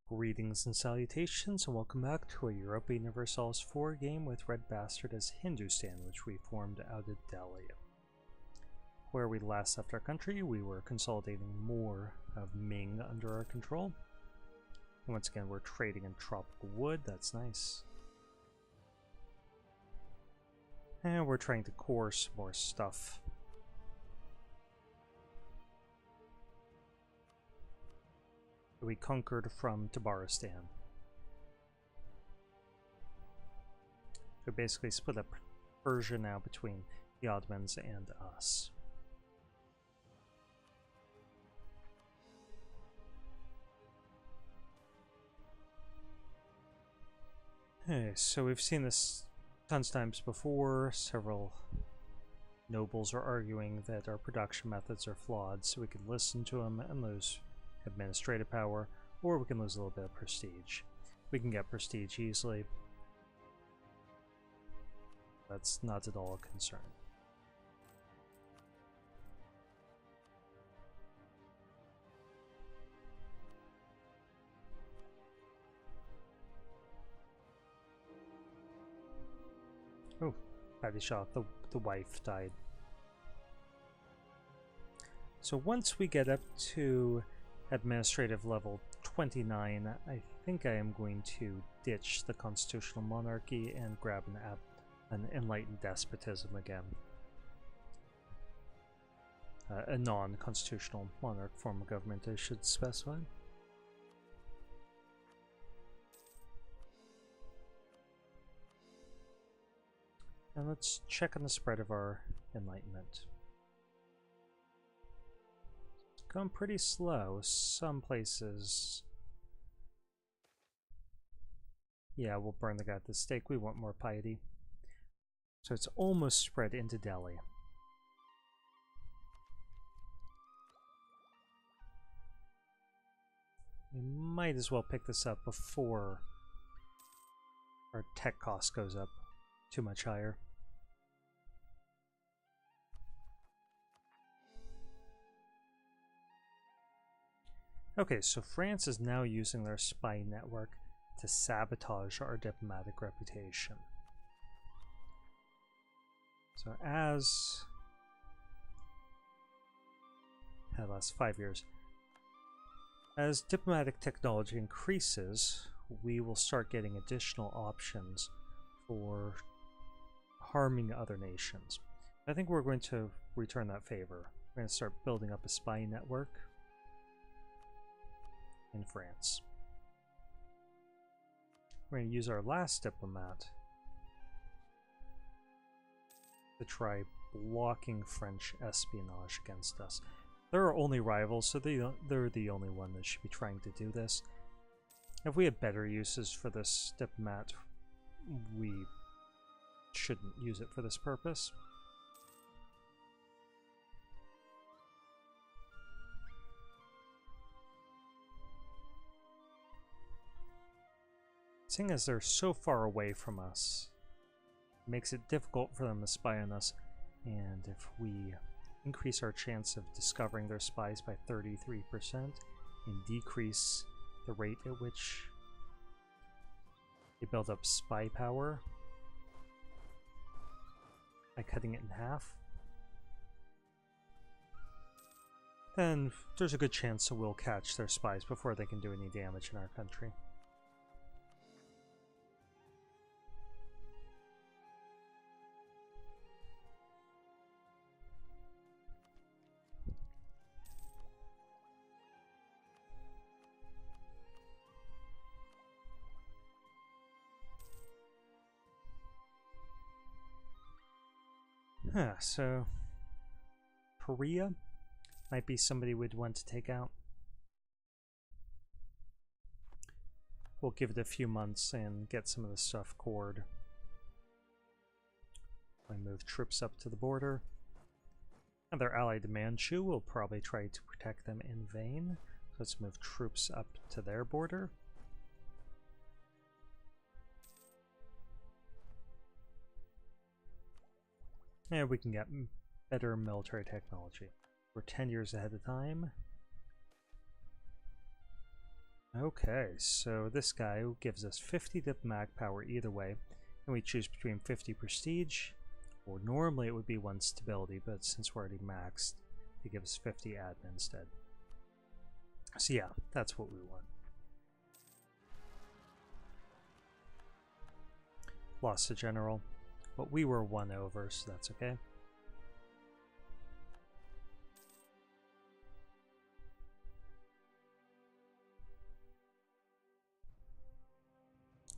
Greetings and salutations, and welcome back to a Europa Universalis 4 game with RedBstrd as Hindustan, which we formed out of Delhi. Where we last left our country, we were consolidating more of Ming under our control. And once again, we're trading in tropical wood, that's nice. And we're trying to core some more stuff. We conquered from Tabaristan. So basically split up Persia now between the Ottomans and us. Okay, so we've seen this tons of times before. Several nobles are arguing that our production methods are flawed, so we can listen to them and lose administrative power, or we can lose a little bit of prestige. We can get prestige easily. That's not at all a concern. Oh, Padishah, the wife died. So once we get up to administrative level 29, I think I am going to ditch the constitutional monarchy and grab an enlightened despotism again. A non-constitutional monarch form of government, I should specify. And let's check on the spread of our enlightenment. Going pretty slow. Some places. Yeah, we'll burn the guy at the stake. We want more piety. So it's almost spread into Delhi. We might as well pick this up before our tech cost goes up too much higher. Okay, so France is now using their spy network to sabotage our diplomatic reputation. So as the last 5 years, as diplomatic technology increases, we will start getting additional options for harming other nations. I think we're going to return that favor. We're going to start building up a spy network in France. We're going to use our last diplomat to try blocking French espionage against us. They're our only rivals, so they're the only one that should be trying to do this. If we have better uses for this diplomat, we shouldn't use it for this purpose. Seeing as they're so far away from us, it makes it difficult for them to spy on us, and if we increase our chance of discovering their spies by 33% and decrease the rate at which they build up spy power by cutting it in half, then there's a good chance that we'll catch their spies before they can do any damage in our country. So Prussia might be somebody we'd want to take out. We'll give it a few months and get some of the stuff cored. I move troops up to the border. And their ally to Manchu will probably try to protect them in vain. So let's move troops up to their border. And we can get better military technology. We're 10 years ahead of time. Okay, so this guy gives us 50 diplomatic power either way, and we choose between 50 prestige, or normally it would be 1 stability, but since we're already maxed, it gives 50 admin instead. So yeah, that's what we want. Lost to general, but we were 1 over, so that's okay.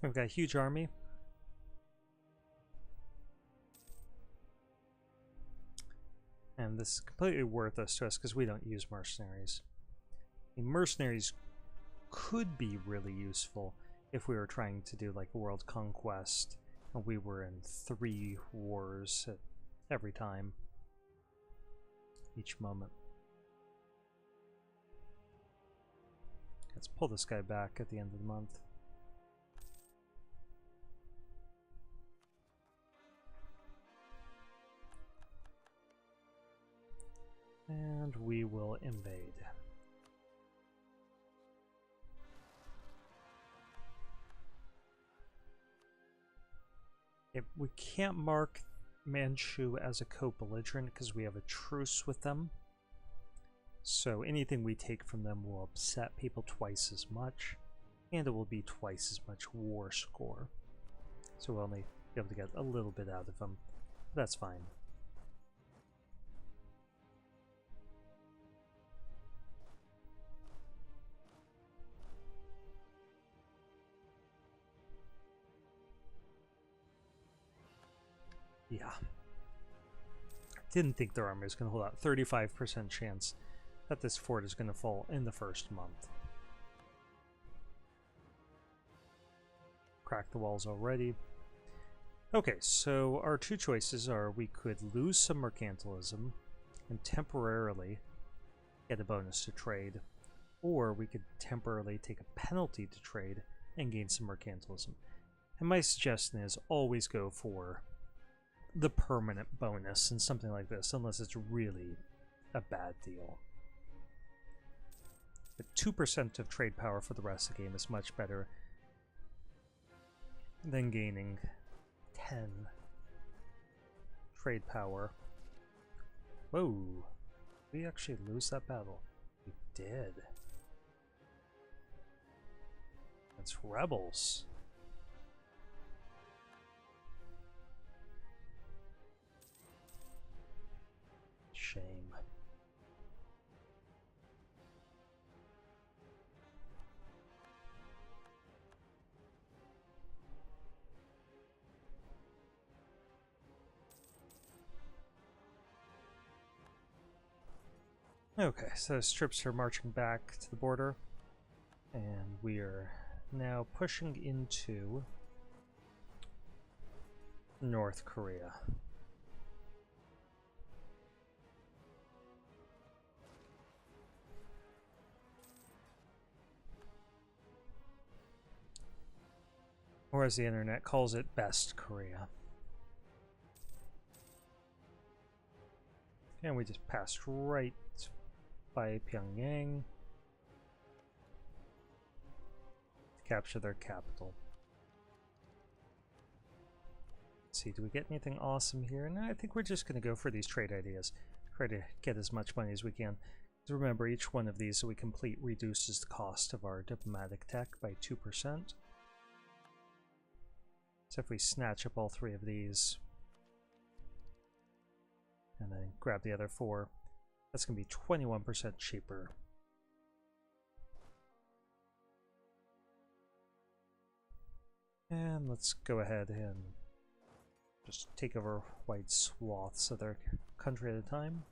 We've got a huge army. And this is completely worthless to us because we don't use mercenaries. I mean, mercenaries could be really useful if we were trying to do like a world conquest and we were in 3 wars at every time, each moment. Let's pull this guy back at the end of the month. And we will invade. We can't mark Manchu as a co-belligerent because we have a truce with them. So anything we take from them will upset people twice as much, and it will be twice as much war score. So we'll only be able to get a little bit out of them. That's fine. Yeah. Didn't think their army was going to hold out. 35% chance that this fort is going to fall in the first month. Crack the walls already. Okay, so our 2 choices are we could lose some mercantilism and temporarily get a bonus to trade, or we could temporarily take a penalty to trade and gain some mercantilism. And my suggestion is always go for the permanent bonus in something like this, unless it's really a bad deal. But 2% of trade power for the rest of the game is much better than gaining 10 trade power. Whoa, we actually lose that battle. We did. That's rebels. Shame. Okay, so those troops are marching back to the border, and we are now pushing into North Korea. Or as the internet calls it, Best Korea. And we just passed right by Pyongyang to capture their capital. Let's see, do we get anything awesome here? No, I think we're just going to go for these trade ideas. Try to get as much money as we can. Remember, each one of these that we complete reduces the cost of our diplomatic tech by 2%. So if we snatch up all 3 of these and then grab the other 4, that's going to be 21% cheaper. And let's go ahead and just take over wide swaths of their country at a time.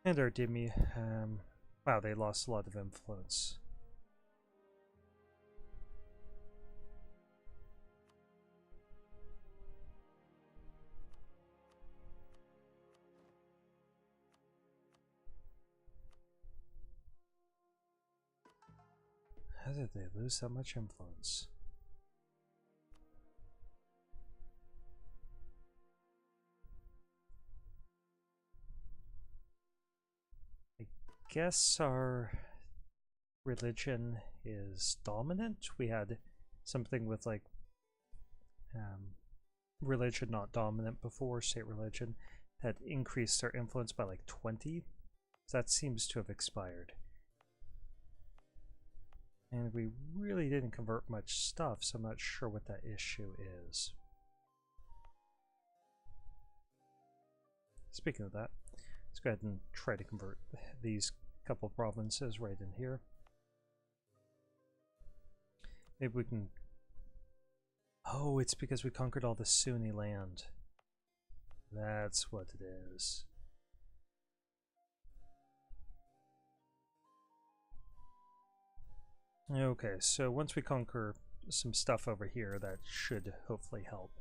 And our Dimi, wow, they lost a lot of influence. How did they lose that much influence? guess our religion is dominant. We had something with like religion not dominant before, state religion, that increased our influence by like 20. So that seems to have expired. And we really didn't convert much stuff, so I'm not sure what that issue is. Speaking of that, let's go ahead and try to convert these couple provinces right in here. Maybe we can... Oh, it's because we conquered all the Sunni land. That's what it is. Okay, so once we conquer some stuff over here, that should hopefully help.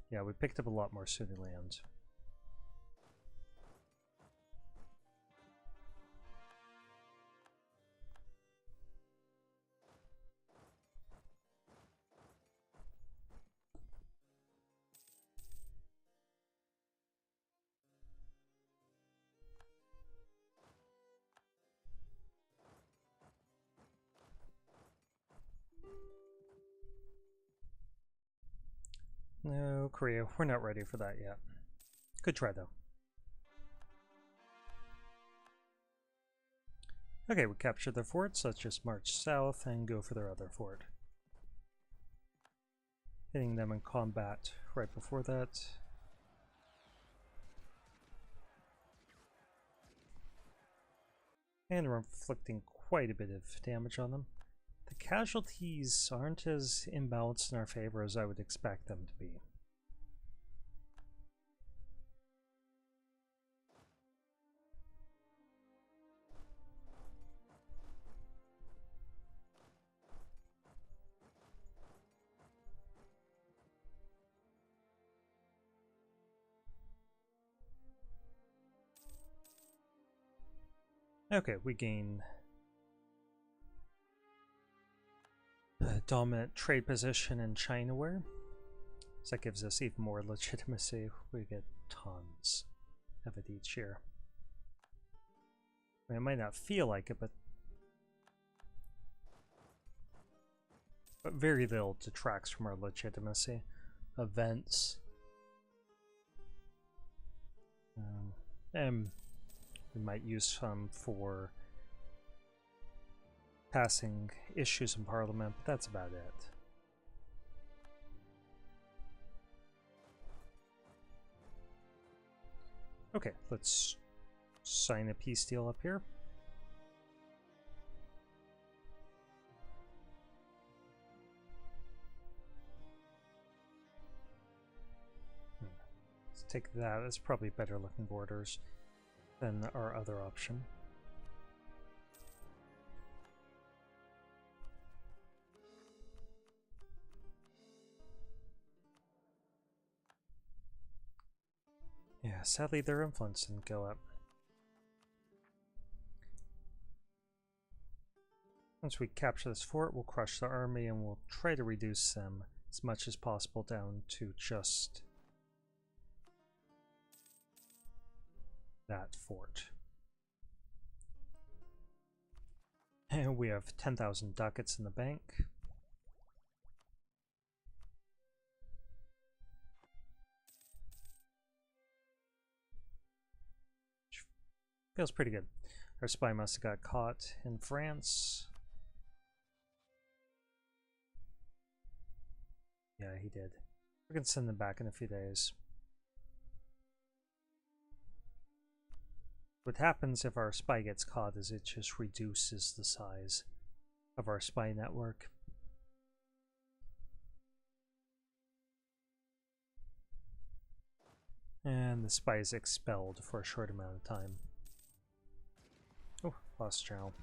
Yeah, we picked up a lot more Sunni land. No, Korea, we're not ready for that yet. Good try, though. Okay, we captured their fort, so let's just march south and go for their other fort. Hitting them in combat right before that. And we're inflicting quite a bit of damage on them. The casualties aren't as imbalanced in our favor as I would expect them to be. Okay, we gain a dominant trade position in Chinaware. So that gives us even more legitimacy. We get tons of it each year. I mean, it might not feel like it, but very little detracts from our legitimacy. Events. And we might use some for passing issues in Parliament, but that's about it. Okay, let's sign a peace deal up here. Let's take that. That's probably better looking borders than our other option. Yeah, sadly their influence didn't go up. Once we capture this fort, we'll crush the army and we'll try to reduce them as much as possible down to just that fort. And we have 10,000 ducats in the bank. Feels pretty good. Our spy must have got caught in France. Yeah, he did. We're going to send them back in a few days. What happens if our spy gets caught is it just reduces the size of our spy network. And the spy is expelled for a short amount of time. Oh, lost channel.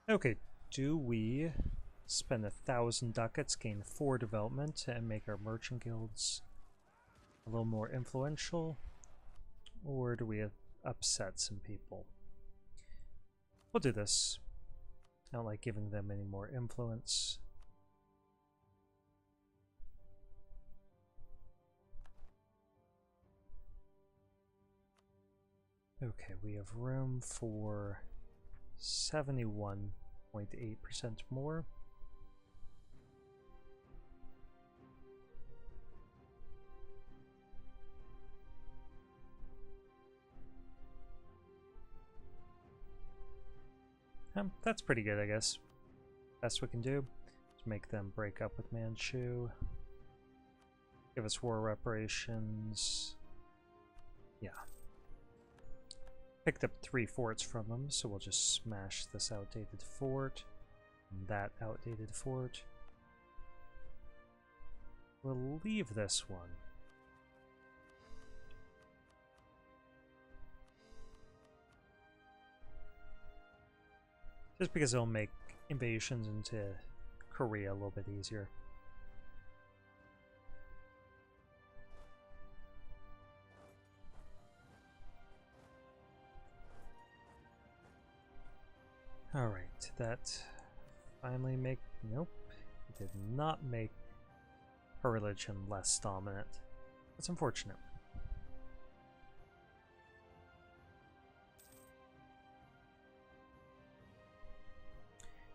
Okay, do we spend 1,000 ducats, gain 4 development, and make our merchant guilds a little more influential? Or do we upset some people? We'll do this. I don't like giving them any more influence. Okay, we have room for 71.8% more. That's pretty good, I guess. Best we can do is make them break up with Manchu. Give us war reparations. Yeah. Picked up 3 forts from them, so we'll just smash this outdated fort and that outdated fort. We'll leave this one. Just because it'll make invasions into Korea a little bit easier. Alright, that finally make... Nope, it did not make her religion less dominant. That's unfortunate.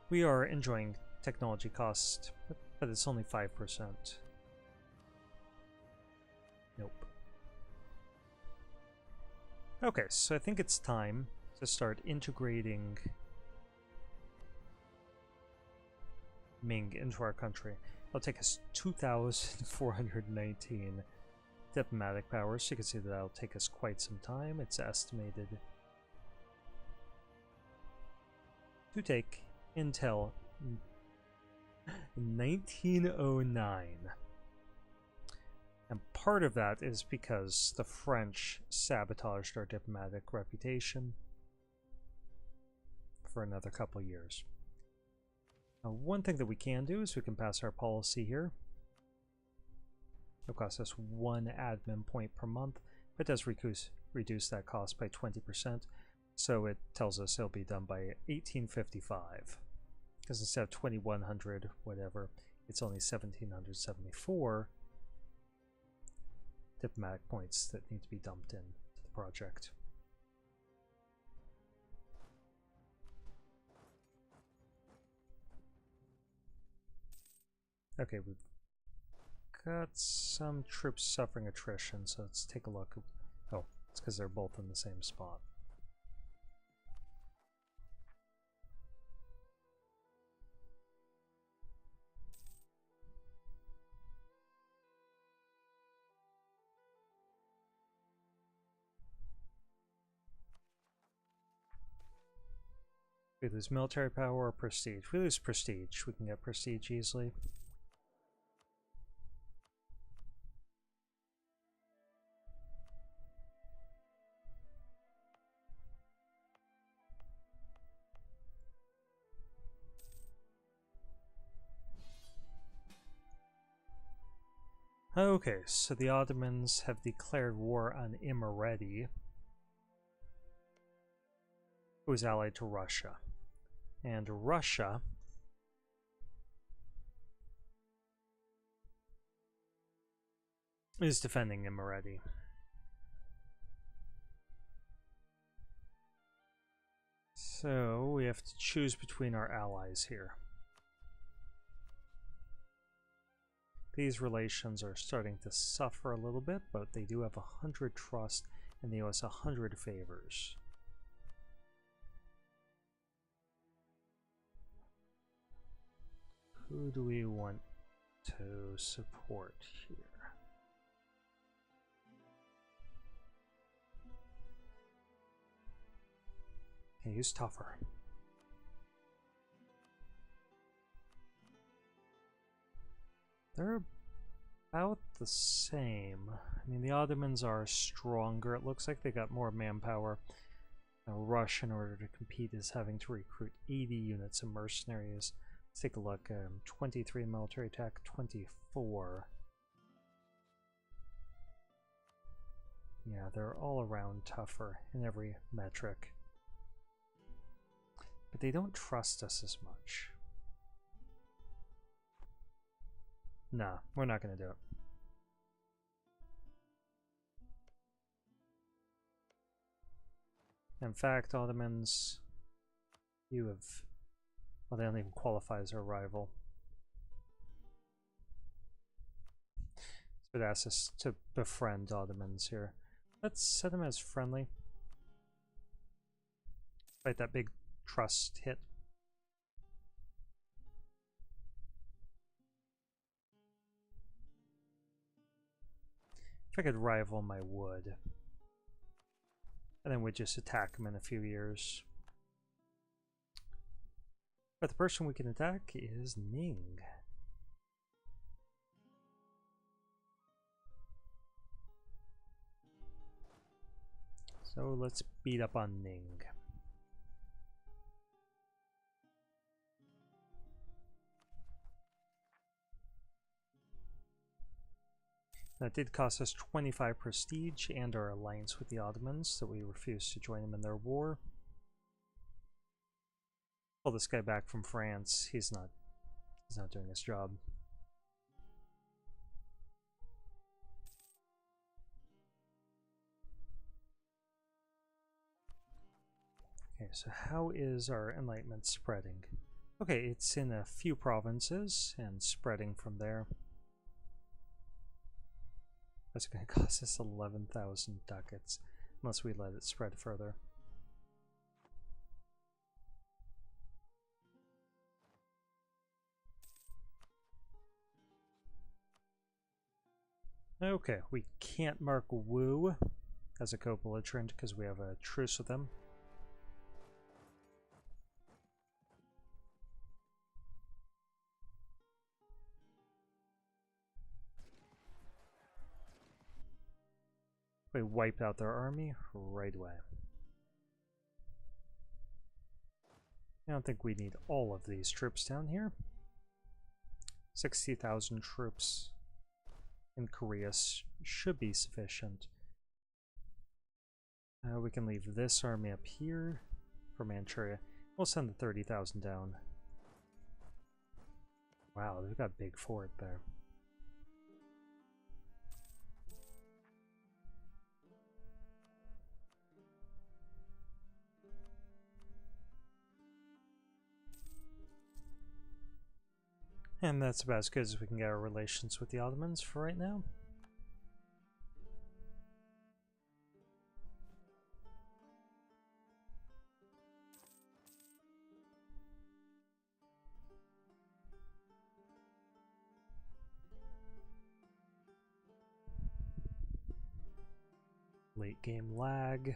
We are enjoying technology cost, but it's only 5%. Nope. Okay, so I think it's time to start integrating Ming into our country. It'll take us 2,419 diplomatic powers, so you can see that that'll take us quite some time. It's estimated to take until 1909. And part of that is because the French sabotaged our diplomatic reputation for another couple years. Now, one thing that we can do is we can pass our policy here. It'll cost us 1 admin point per month, but it does reduce that cost by 20%. So it tells us it'll be done by 1855. Because instead of 2100 whatever, it's only 1774 diplomatic points that need to be dumped into the project. Okay, we've got some troops suffering attrition, so let's take a look. Oh, it's because they're both in the same spot. We lose military power or prestige. We lose prestige. We can get prestige easily. Okay, so the Ottomans have declared war on Imereti, who is allied to Russia. And Russia is defending Imereti. So we have to choose between our allies here. These relations are starting to suffer a little bit, but they do have 100 trust and they owe us 100 favors. Who do we want to support here? Okay, who's tougher? They're about the same. I mean, the Ottomans are stronger. It looks like they got more manpower. Now, Russia, in order to compete, is having to recruit 80 units of mercenaries. Let's take a look. 23 military attack, 24. Yeah, they're all around tougher in every metric. But they don't trust us as much. Nah, we're not going to do it. In fact, Ottomans, you have... well, they don't even qualify as our rival. So it asks us to befriend Ottomans here. Let's set them as friendly. Fight that big trust hit. If I could rival my wood. And then we'd just attack them in a few years. But the person we can attack is Ning. So let's beat up on Ning. That did cost us 25 prestige and our alliance with the Ottomans, so we refused to join them in their war. Pull this guy back from France. He's not doing his job. Okay, so how is our enlightenment spreading? Okay, it's in a few provinces and spreading from there. That's going to cost us 11,000 ducats, unless we let it spread further. Okay, we can't mark Wu as a co-belligerent because we have a truce with them. We wiped out their army right away. I don't think we need all of these troops down here. 60,000 troops in Korea should be sufficient. We can leave this army up here for Manchuria. We'll send the 30,000 down. Wow, they've got a big fort there. And that's about as good as we can get our relations with the Ottomans for right now. Late game lag.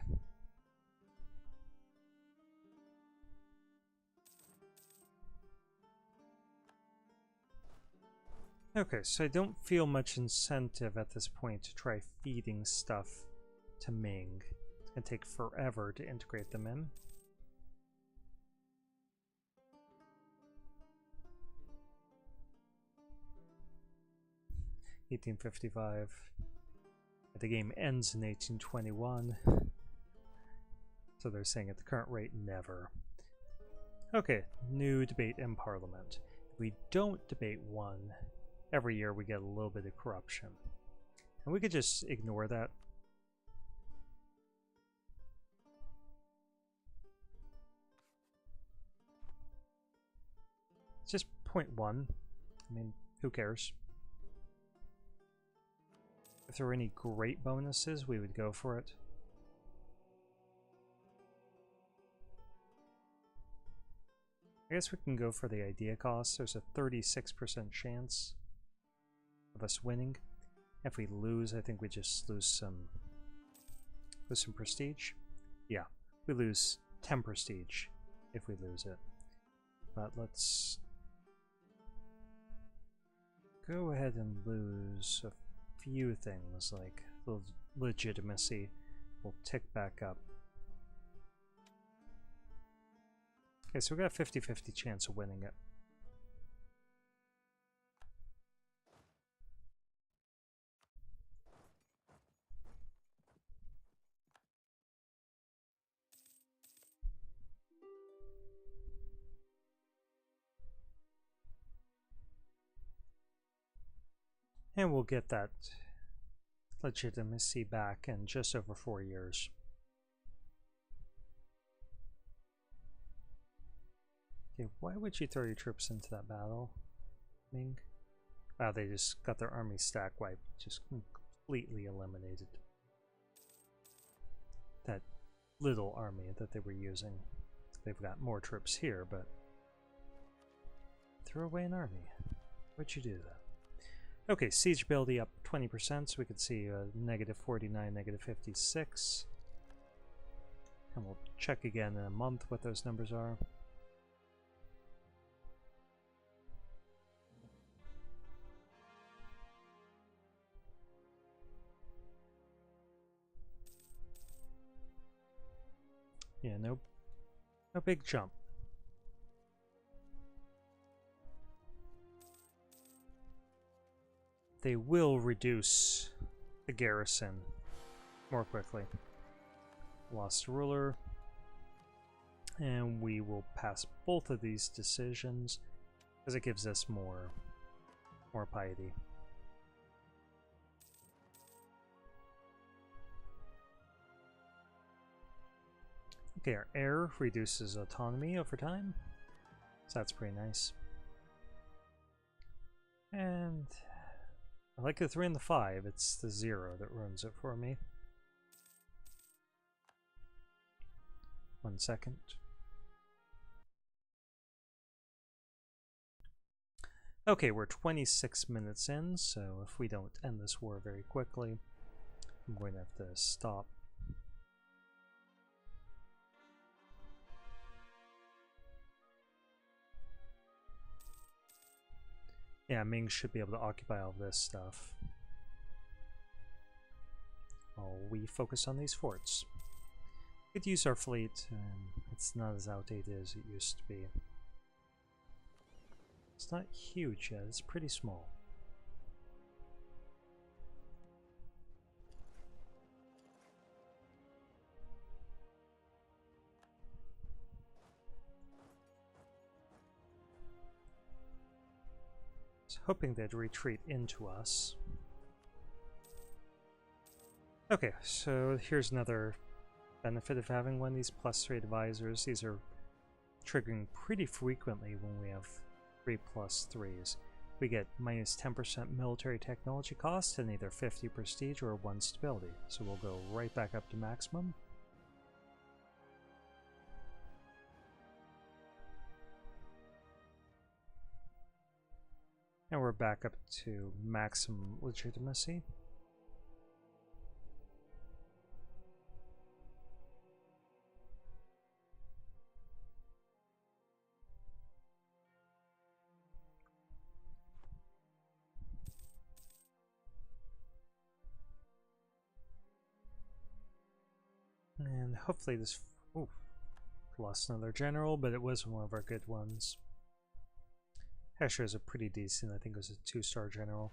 Okay, so I don't feel much incentive at this point to try feeding stuff to Ming. It's gonna take forever to integrate them in. (1855). The game ends in 1821. So they're saying at the current rate, never. Okay, new debate in Parliament. If we don't debate one, every year we get a little bit of corruption. And we could just ignore that. It's just 0.1. I mean, who cares? If there were any great bonuses, we would go for it. I guess we can go for the idea cost. There's a 36% chance of us winning. If we lose, I think we just lose some prestige. Yeah, we lose 10 prestige if we lose it. But let's go ahead and lose a few things, like the legitimacy will tick back up. Okay, so we got a 50-50 chance of winning it. And we'll get that legitimacy back in just over 4 years. Okay, why would you throw your troops into that battle, Ming? Wow, they just got their army stack wiped, just completely eliminated. That little army that they were using. They've got more troops here, but throw away an army. What'd you do that? Okay, siege ability up 20%, so we could see -49, -56. And we'll check again in a month what those numbers are. Yeah, no big jump. They will reduce the garrison more quickly. Lost ruler. And we will pass both of these decisions because it gives us more piety. Okay, our heir reduces autonomy over time, so that's pretty nice. And I like the 3 and the 5, it's the 0 that ruins it for me. 1 second. Okay, we're 26 minutes in, so if we don't end this war very quickly, I'm going to have to stop. Yeah, Ming should be able to occupy all this stuff. While we focus on these forts. We could use our fleet, and it's not as outdated as it used to be. It's not huge yet, it's pretty small. I was hoping they'd retreat into us. Okay, so here's another benefit of having one of these +3 advisors. These are triggering pretty frequently when we have 3+3s. We get -10% military technology cost and either 50 prestige or 1 stability. So we'll go right back up to maximum. And we're back up to maximum legitimacy. And hopefully this... Ooh, lost another general, but it was one of our good ones. Actually, it was a pretty decent, I think it was a 2-star general.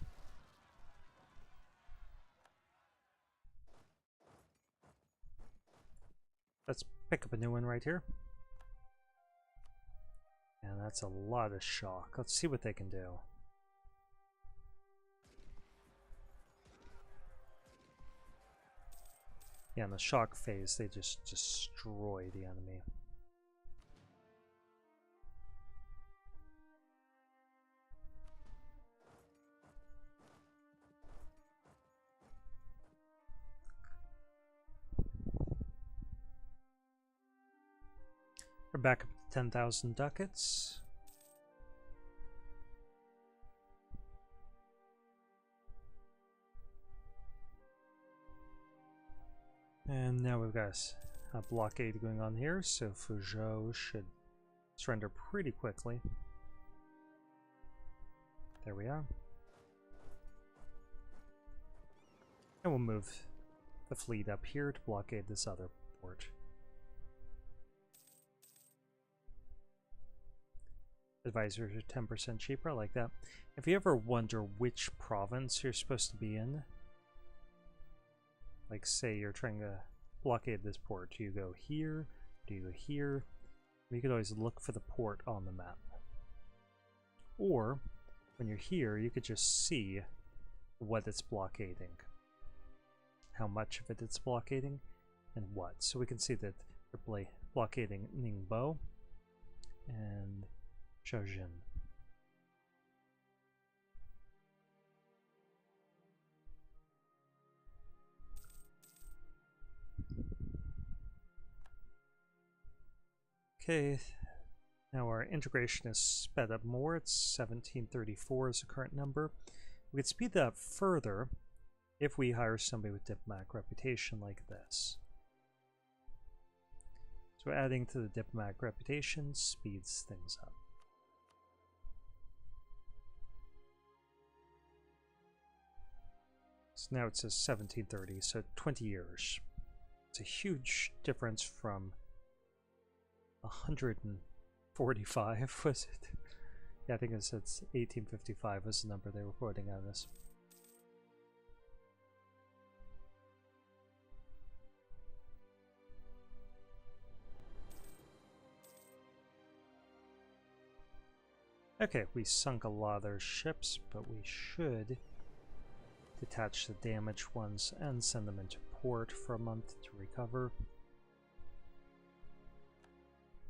Let's pick up a new one right here. And that's a lot of shock. Let's see what they can do. Yeah, in the shock phase, they just destroy the enemy. We're back up to 10,000 ducats. And now we've got a blockade going on here, so Fuzhou should surrender pretty quickly. There we are. And we'll move the fleet up here to blockade this other port. Advisors are 10% cheaper, I like that. If you ever wonder which province you're supposed to be in, like say you're trying to blockade this port, do you go here, do you go here? You could always look for the port on the map. Or, when you're here, you could just see what it's blockading. How much of it it's blockading, and what. So we can see that they're blockading Ningbo, and Shojin. Okay, now our integration is sped up more. It's 1734 is the current number. We could speed that up further if we hire somebody with diplomatic reputation like this. So adding to the diplomatic reputation speeds things up. So now it says 1730, so 20 years. It's a huge difference from 145, was it? Yeah, I think it said 1855 was the number they were quoting on this. Okay, we sunk a lot of their ships, but we should detach the damaged ones and send them into port for a month to recover.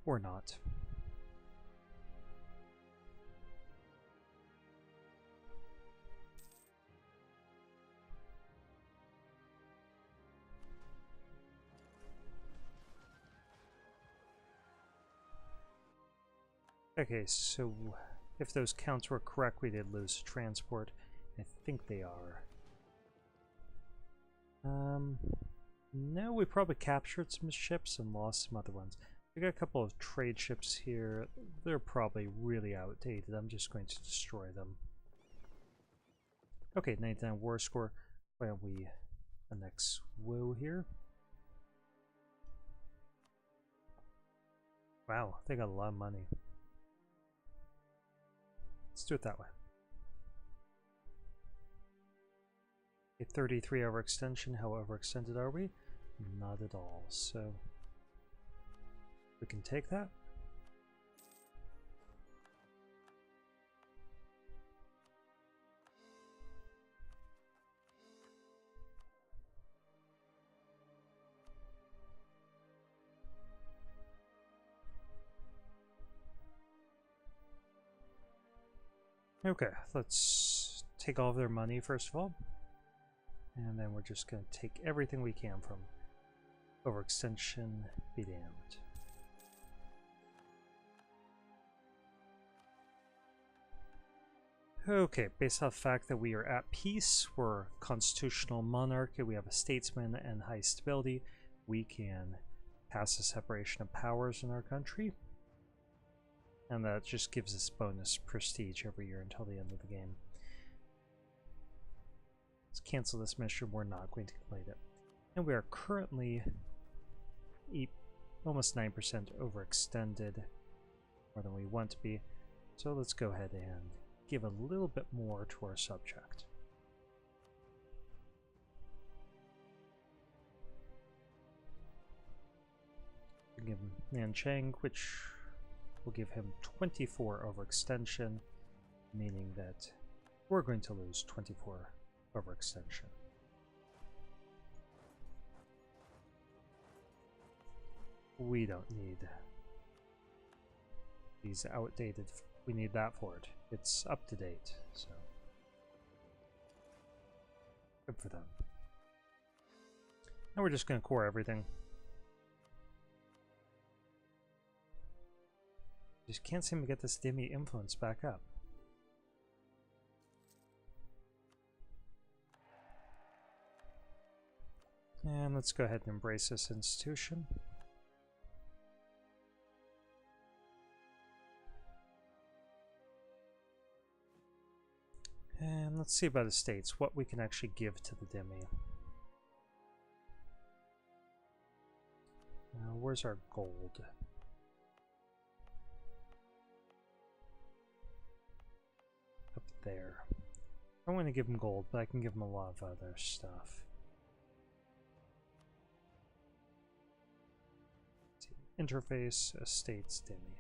Or not. Okay, so if those counts were correct, we did lose transport. I think they are. No, we probably captured some ships and lost some other ones. We got a couple of trade ships here. They're probably really outdated. I'm just going to destroy them. Okay, 99 war score. Why don't we annex Wu here? Wow, they got a lot of money. Let's do it that way. A 33 overextension. How overextended are we? Not at all. So we can take that. Okay, let's take all of their money first of all. And then we're just going to take everything we can from overextension, be damned. Okay, based off the fact that we are at peace, we're a constitutional monarchy, we have a statesman and high stability, we can pass a separation of powers in our country. And that just gives us bonus prestige every year until the end of the game. Let's cancel this mission. We're not going to complete it. And we are currently almost 9% overextended, more than we want to be. So let's go ahead and give a little bit more to our subject. We give him Nanchang, which will give him 24 overextension, meaning that we're going to lose 24 overextension. We don't need these outdated. We need that for it. It's up to date, so good for them. Now we're just going to core everything. Just can't seem to get this Dhimmi influence back up. And let's go ahead and embrace this institution. And let's see about the states, what we can actually give to the Dhimmi. Now, where's our gold? Up there. I want to give them gold, but I can give them a lot of other stuff. Interface, estates, Dhimmi.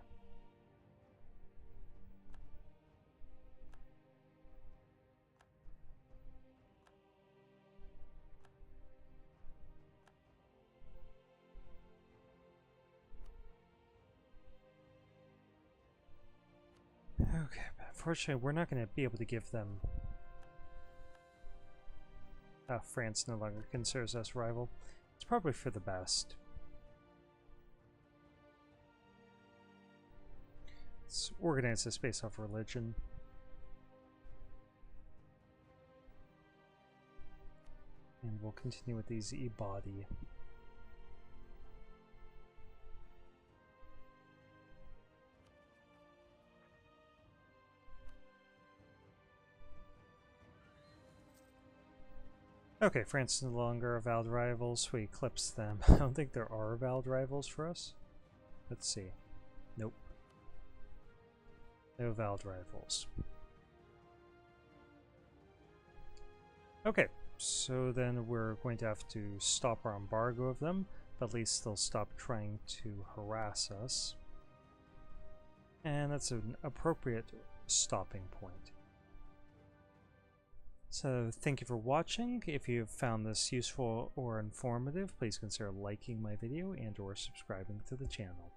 Okay, but unfortunately we're not going to be able to give them... France no longer considers us rival. It's probably for the best. Let's organize this based off religion. And we'll continue with these e-body. Okay, France is no longer avowed rivals. We eclipse them. I don't think there are avowed rivals for us. Let's see. Nope. No avowed rivals. Okay, so then we're going to have to stop our embargo of them, but at least they'll stop trying to harass us. And that's an appropriate stopping point. So thank you for watching. If you found this useful or informative, please consider liking my video and or subscribing to the channel.